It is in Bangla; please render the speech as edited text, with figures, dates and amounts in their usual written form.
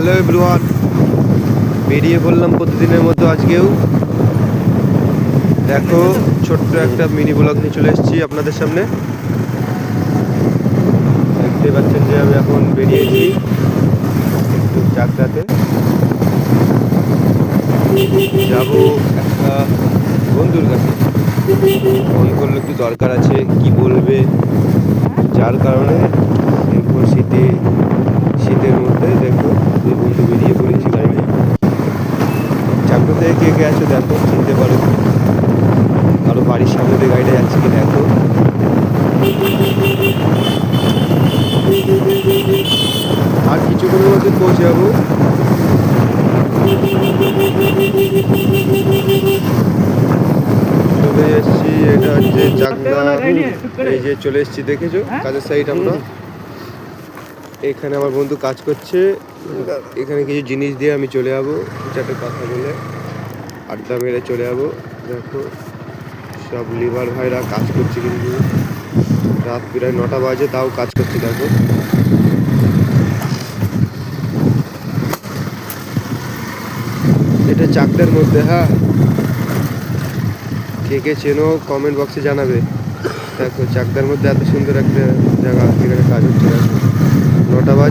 হ্যালো এভরিওয়ান, বেরিয়ে পড়লাম প্রতিদিনের মতো আজকেও। দেখো, ছোট্ট একটা মিনি ব্লগ নিয়ে চলে এসেছি আপনাদের সামনে। দেখতে পাচ্ছেন যে আমি এখন বেরিয়েছি একটু চাকদাতে যাব একটা বন্ধুর কাছে। ফোন করলে একটু দরকার আছে, কি বলবে, যার কারণে দেখো শীতের মধ্যে দেখো দুই বন্ধু বেরিয়ে পড়েছি গাড়ি নিয়ে। চাকদা থেকে কে কে আছো দেখো, চিনতে পারো। কারো বাড়ির সামনে দিয়ে গাড়িটা যাচ্ছে কি দেখো। আর কিছুক্ষণের মধ্যে পৌঁছে যাবো। চলে এসেছি, এটা হচ্ছে চাকদা। এই যে চলে এসেছি, দেখেছো কাজের সাইড আমরা। এখানে আমার বন্ধু কাজ করছে, এখানে কিছু জিনিস দিয়ে আমি চলে যাবো, চারটে কথা বলে আড্ডা মেরে চলে যাবো। দেখো সব লিভার ভাইরা কাজ করছে, কিন্তু রাত প্রায় 9টা বাজে তাও কাজ করছে। দেখো এটা চাকদার মধ্যে। হ্যাঁ, কে কে চেনো কমেন্ট বক্সে জানাবে। দেখো চাকদার মধ্যে এত সুন্দর একটা জায়গা, এখানে কাজ হচ্ছে। দেখো 9টা বাজে।